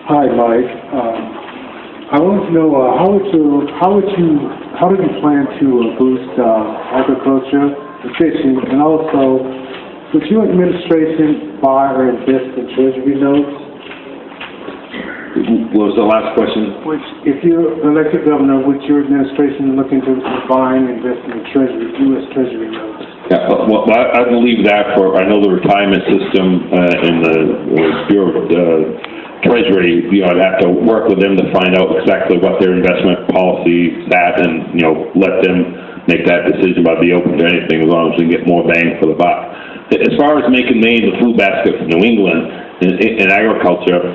Hi, Mike. I want to know how did you plan to boost agriculture and fishing, and also would your administration buy or invest in treasury notes? What was the last question? Which, if you're elected governor, would your administration look into buying and investing in U.S. treasury notes? Yeah, well, I believe that I know the retirement system and the Bureau of Treasury, I'd have to work with them to find out exactly what their investment policy is at, and, let them make that decision. But I'd be open to anything as long as we can get more bang for the buck. As far as making Maine the food basket for New England in agriculture,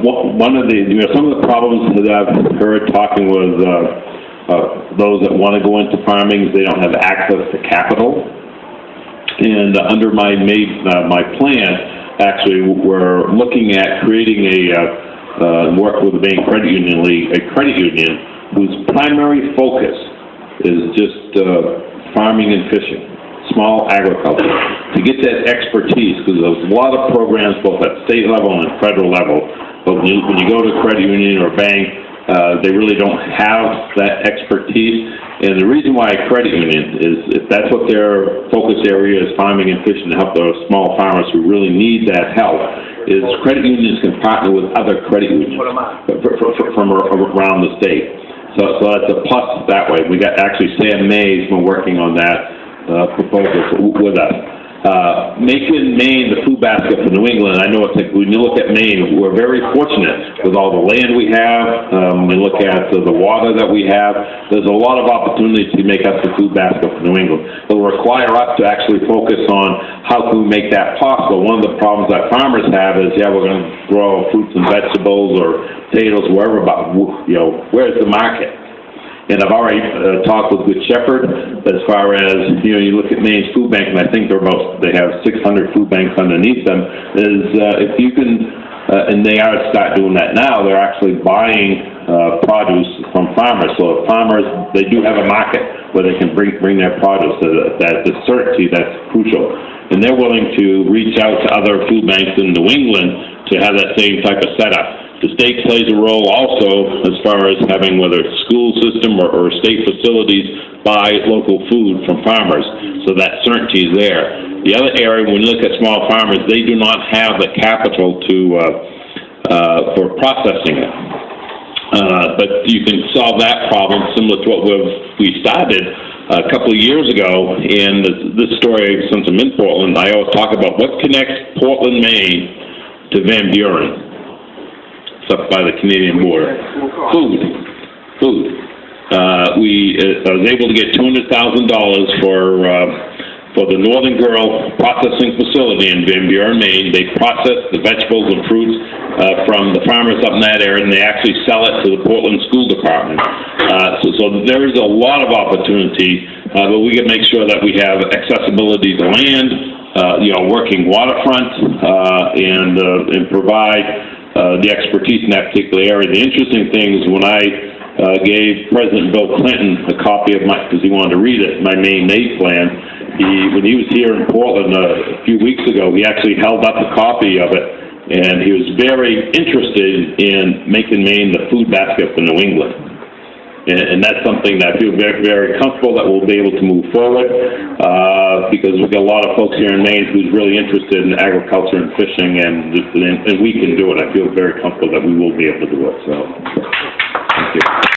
one of the, some of the problems that I've heard talking with those that want to go into farming is they don't have access to capital. And under my plan, actually, we're looking at creating work with the Maine Credit Union League, a credit union whose primary focus is just farming and fishing, small agriculture, to get that expertise, because there's a lot of programs both at state level and federal level, but when you go to a credit union or bank, they really don't have that expertise. And the reason why a credit union is, if that's what their focus area is, farming and fishing, to help those small farmers who really need that help, is credit unions can partner with other credit unions from around the state. So that's a plus that way. We got actually Sam May's been working on that proposal with us. Making Maine the food basket for New England, I know it's like, when you look at Maine, we're very fortunate with all the land we have. We look at the water that we have. There's a lot of opportunity to make us the food basket for New England. It will require us to actually focus on how can we make that possible. One of the problems that farmers have is, we're going to grow fruits and vegetables or potatoes, wherever, but, where's the market? And I've already talked with Good Shepherd as far as, you look at Maine's food bank, and I think they have 600 food banks underneath them, is if you can, and they are start doing that now, they're actually buying produce from farmers. So if farmers, they do have a market where they can bring their produce, that the certainty, that's crucial. And they're willing to reach out to other food banks in New England to have that same type of setup. The state plays a role also as far as having, whether it's school system or state facilities, buy local food from farmers, so that certainty is there. The other area, when you look at small farmers, they do not have the capital for processing it. But you can solve that problem similar to what we started a couple of years ago. And this story, since I'm in Portland, I always talk about what connects Portland, Maine to Van Buren. Up by the Canadian border. Food. I was able to get $200,000 for the Northern Girl processing facility in Van Buren, Maine. They process the vegetables and fruits from the farmers up in that area, and they actually sell it to the Portland School Department. So there is a lot of opportunity, but we can make sure that we have accessibility to land, working waterfront, and provide the expertise in that particular area. The interesting thing is when I gave President Bill Clinton a copy of because he wanted to read it, my Maine Aid plan, when he was here in Portland a few weeks ago, he actually held up a copy of it, and he was very interested in making Maine the food basket for New England. And that's something that I feel very, very comfortable that we'll be able to move forward, because we've got a lot of folks here in Maine who's really interested in agriculture and fishing, and we can do it. I feel very comfortable that we will be able to do it. So.